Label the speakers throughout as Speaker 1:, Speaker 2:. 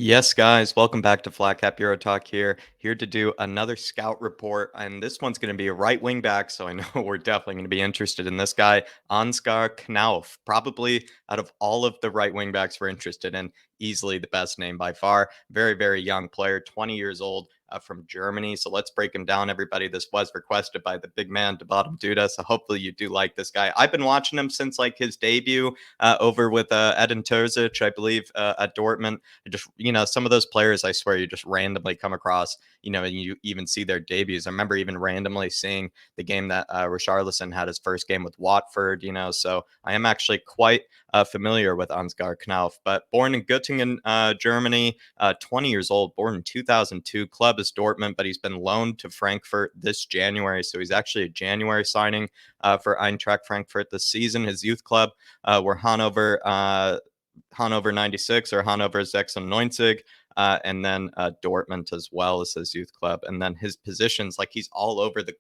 Speaker 1: Yes, guys, welcome back to Flat Cap Euro Talk here to do another scout report. And this one's going to be a right wing back. So I know we're definitely going to be interested in this guy, Ansgar Knauff. Probably out of all of the right wing backs we're interested in, easily the best name by far. Very, very young player, 20 years old. From Germany. So let's break him down, everybody. This was requested by the big man, Devadim Duda. So hopefully you do like this guy. I've been watching him since like his debut over with Edin Terzic, I believe, at Dortmund. Just some of those players, I swear, you just randomly come across, and you even see their debuts. I remember even randomly seeing the game that Richarlison had his first game with Watford. So I am actually quite familiar with Ansgar Knauf. But born in Göttingen, Germany, 20 years old, born in 2002. Club is Dortmund, but he's been loaned to Frankfurt this January, so he's actually a January signing for Eintracht Frankfurt this season. His youth club were Hannover 96 or Hannover 96, and then Dortmund as well as his youth club. And then his positions, like he's all over the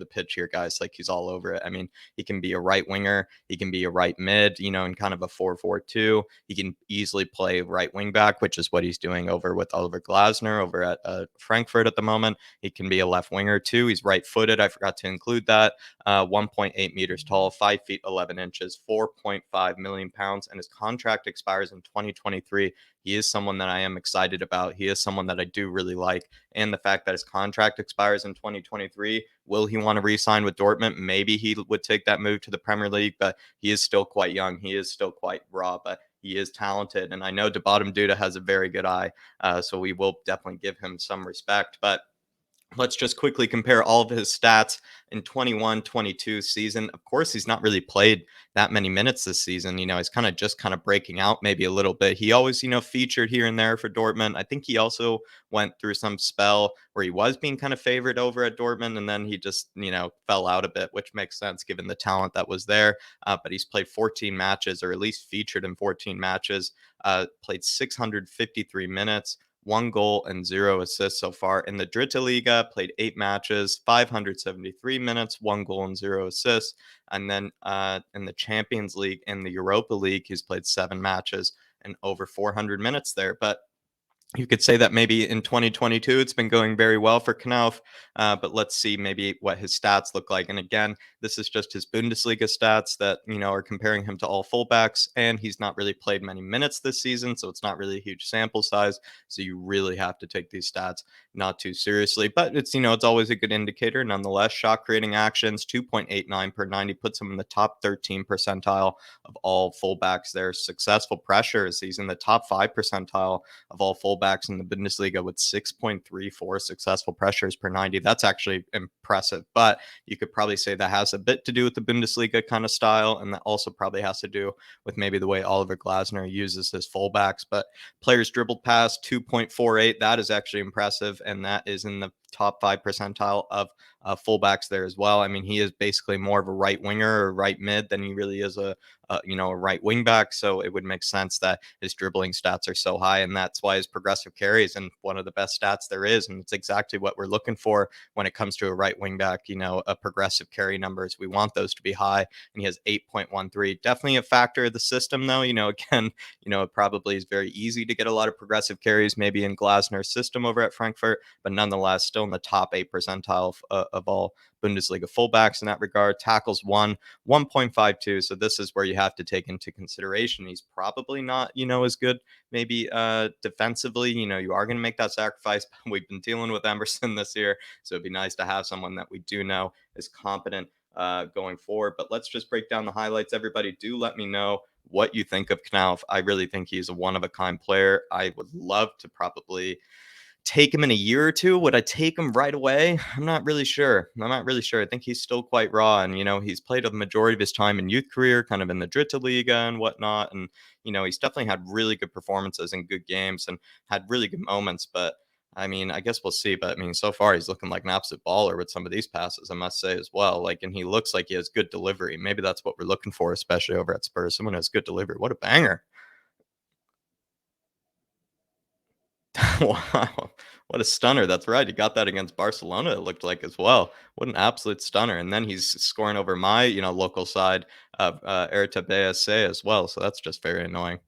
Speaker 1: pitch here, guys. Like he's all over it. I mean, he can be a right winger, he can be a right mid, in kind of a 4-4-2. He can easily play right wing back, which is what he's doing over with Oliver Glasner over at Frankfurt at the moment. He can be a left winger too. He's right footed. I forgot to include that. 1.8 meters tall, 5 feet 11 inches, 4.5 million pounds, and his contract expires in 2023. He is someone that I am excited about. He is someone that I do really like. And the fact that his contract expires in 2023, will he want to re sign with Dortmund? Maybe he would take that move to the Premier League, but he is still quite young. He is still quite raw, but he is talented. And I know Debatum Duda has a very good eye. So we will definitely give him some respect. But let's just quickly compare all of his stats in 21-22 season. Of course, he's not really played that many minutes this season. He's kind of breaking out maybe a little bit. He always, featured here and there for Dortmund. I think he also went through some spell where he was being kind of favored over at Dortmund, and then he just, fell out a bit, which makes sense given the talent that was there. But he's played 14 matches, or at least featured in 14 matches, played 653 minutes, 1 goal and 0 assists so far. In the Dritte Liga, played 8 matches, 573 minutes, 1 goal and 0 assists. And then in the Champions League and the Europa League, he's played 7 matches and over 400 minutes there. But you could say that maybe in 2022 it's been going very well for Knauf, but let's see maybe what his stats look like. And again, this is just his Bundesliga stats that are comparing him to all fullbacks, and he's not really played many minutes this season, so it's not really a huge sample size. So you really have to take these stats not too seriously, but it's always a good indicator nonetheless. Shot creating actions 2.89 per 90 puts him in the top 13 percentile of all fullbacks. Their successful pressures, he's in the top 5 percentile of all fullbacks in the Bundesliga with 6.34 successful pressures per 90. That's actually impressive, but you could probably say that has a bit to do with the Bundesliga kind of style, and that also probably has to do with maybe the way Oliver Glasner uses his fullbacks. But players dribbled past 2.48, that is actually impressive, and that is in the top 5 percentile of fullbacks there as well. I mean, he is basically more of a right winger or right mid than he really is a right wing back. So it would make sense that his dribbling stats are so high, and that's why his progressive carries and one of the best stats there is. And it's exactly what we're looking for when it comes to a right wing back. A progressive carry numbers, we want those to be high, and he has 8.13. Definitely a factor of the system, though. Again, it probably is very easy to get a lot of progressive carries, maybe in Glasner's system over at Frankfurt, but nonetheless, still in the top 8 percentile of all Bundesliga fullbacks in that regard. Tackles 1.52. So this is where you have to take into consideration he's probably not, as good maybe defensively. You are going to make that sacrifice. We've been dealing with Emerson this year, so it'd be nice to have someone that we do know is competent going forward. But let's just break down the highlights. Everybody, do let me know what you think of Knauf. I really think he's a one-of-a-kind player. I would love to probably take him in a year or two. Would I take him right away? I'm not really sure. I think he's still quite raw, and he's played a majority of his time in youth career, kind of in the Dritte Liga and whatnot. And he's definitely had really good performances in good games and had really good moments. But I mean, I guess we'll see. But I mean, so far he's looking like an absolute baller with some of these passes, I must say as well. Like, and he looks like he has good delivery. Maybe that's what we're looking for, especially over at Spurs. Someone who has good delivery. What a banger! Wow. What a stunner. That's right. He got that against Barcelona, it looked like as well. What an absolute stunner. And then he's scoring over my, local side of RWB as well. So that's just very annoying.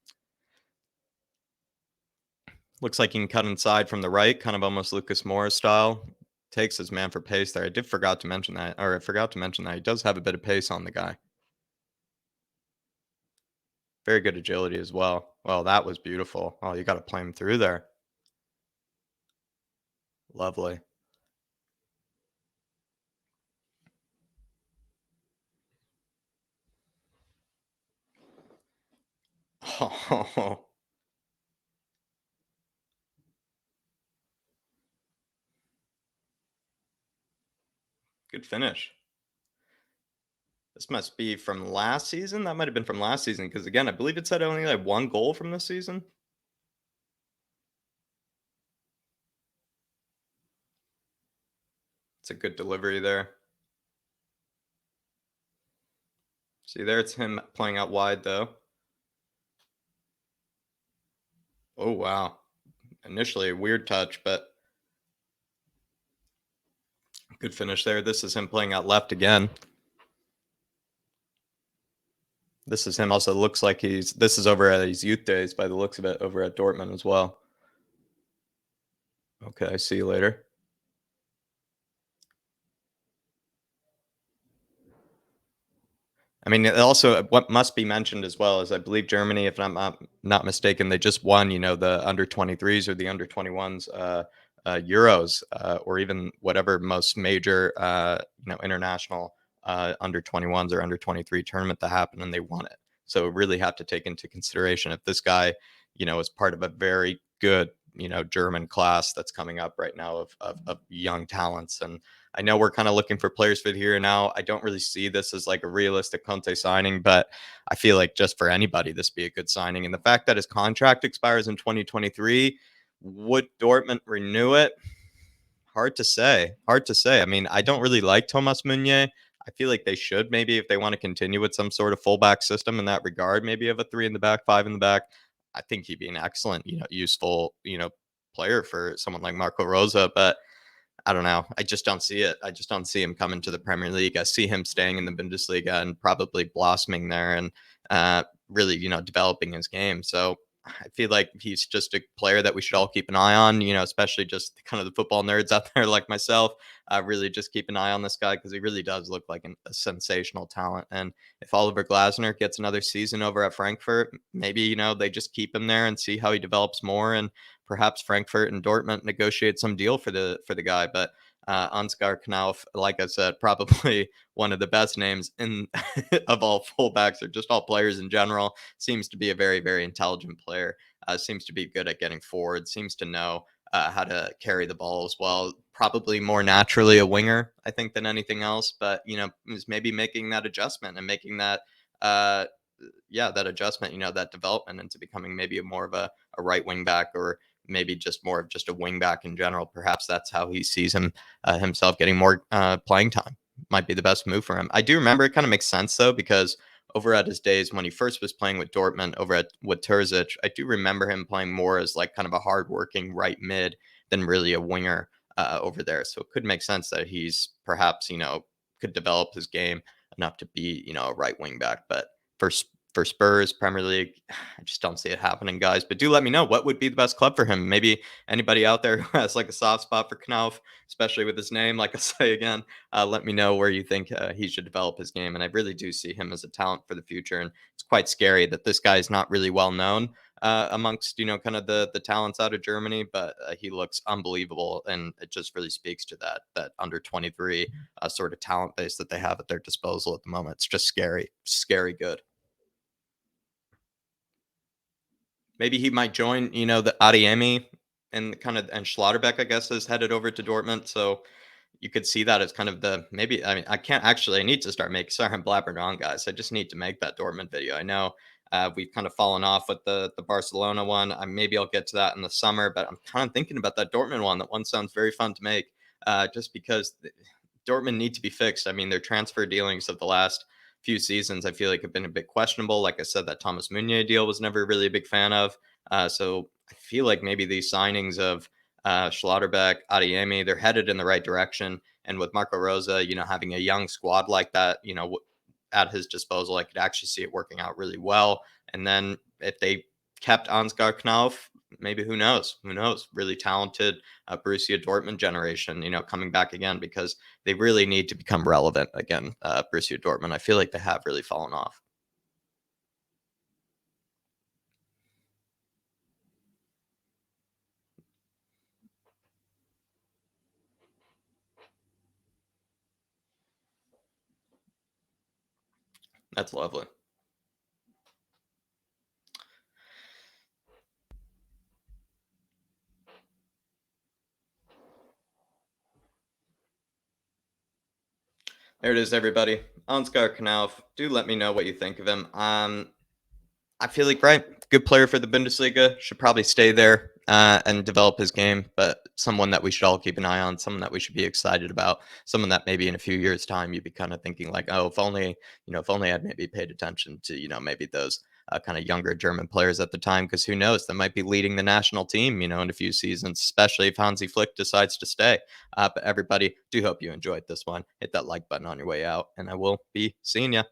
Speaker 1: Looks like he can cut inside from the right, kind of almost Lucas Moura style. Takes his man for pace there. I forgot to mention that he does have a bit of pace on the guy. Very good agility as well. Well, that was beautiful. Oh, you got to play him through there. Lovely. Oh, good finish. This must be from last season. That might have been from last season because again, I believe it said only like one goal from this season. It's a good delivery there. See there, it's him playing out wide though. Oh wow. Initially a weird touch, but good finish there. This is him playing out left again. This is him also looks like this is over at his youth days by the looks of it over at Dortmund as well. Okay, see you later. I mean, it also what must be mentioned as well is I believe Germany, if I'm not mistaken, they just won, the under 23s or the under 21s Euros or even whatever most major international under 21s or under 23 tournament that happened, and they won it. So really have to take into consideration if this guy, is part of a very good, German class that's coming up right now of young talents. And I know we're kind of looking for players for the here and now. I don't really see this as like a realistic Conte signing, but I feel like just for anybody, this be a good signing. And the fact that his contract expires in 2023, would Dortmund renew it? Hard to say. Hard to say. I mean, I don't really like Thomas Meunier. I feel like they should maybe if they want to continue with some sort of fullback system in that regard, maybe have a three in the back, five in the back. I think he'd be an excellent, useful, player for someone like Marco Rosa, but I don't know. I just don't see it. I just don't see him coming to the Premier League. I see him staying in the Bundesliga and probably blossoming there and really, developing his game. So I feel like he's just a player that we should all keep an eye on, especially just kind of the football nerds out there like myself. Really just keep an eye on this guy because he really does look like a sensational talent. And if Oliver Glasner gets another season over at Frankfurt, maybe, they just keep him there and see how he develops more. And perhaps Frankfurt and Dortmund negotiate some deal for the guy. But Ansgar Knauff, like I said, probably one of the best names in of all fullbacks or just all players in general. Seems to be a very, very intelligent player. Seems to be good at getting forward. Seems to know how to carry the ball as well. Probably more naturally a winger, I think, than anything else. But is maybe making that adjustment and making that. That adjustment, that development into becoming maybe more of a right wing back or maybe just more of just a wing back in general. Perhaps that's how he sees himself getting more playing time. Might be the best move for him. I do remember it kind of makes sense though because over at his days when he first was playing with Dortmund over at with Terzic, I do remember him playing more as like kind of a hardworking right mid than really a winger over there. So it could make sense that he's perhaps could develop his game enough to be a right wing back. But for for Spurs, Premier League, I just don't see it happening, guys. But do let me know what would be the best club for him. Maybe anybody out there who has like a soft spot for Knauff, especially with his name, like I say again, let me know where you think he should develop his game. And I really do see him as a talent for the future. And it's quite scary that this guy is not really well known amongst kind of the talents out of Germany, but he looks unbelievable, and it just really speaks to that under 23 sort of talent base that they have at their disposal at the moment. It's just scary, scary good. Maybe he might join, the Adeyemi and Schlotterbeck, I guess, is headed over to Dortmund. So you could see that as kind of the maybe. I mean, I can't actually. I need to start making. Sorry, I'm blabbering on, guys. I just need to make that Dortmund video. I know we've kind of fallen off with the Barcelona one. Maybe I'll get to that in the summer, but I'm kind of thinking about that Dortmund one. That one sounds very fun to make, just because Dortmund need to be fixed. I mean, their transfer dealings of the last few seasons, I feel like have been a bit questionable. Like I said, that Thomas Meunier deal was never really a big fan of. So I feel like maybe these signings of Schlotterbeck, Adeyemi, they're headed in the right direction. And with Marco Rosa, having a young squad like that, at his disposal, I could actually see it working out really well. And then if they kept Ansgar Knauff, maybe who knows? Who knows? Really talented Borussia Dortmund generation, coming back again because they really need to become relevant again. Borussia Dortmund, I feel like they have really fallen off. That's lovely. There it is, everybody. Ansgar Knauff. Do let me know what you think of him. I feel like right, good player for the Bundesliga. Should probably stay there and develop his game. But someone that we should all keep an eye on. Someone that we should be excited about. Someone that maybe in a few years' time you'd be kind of thinking like, oh, if only I'd maybe paid attention to maybe those kind of younger German players at the time. Because who knows, they might be leading the national team. In a few seasons, especially if Hansi Flick decides to stay. But everybody, do hope you enjoyed this one. Hit that like button on your way out, and I will be seeing you.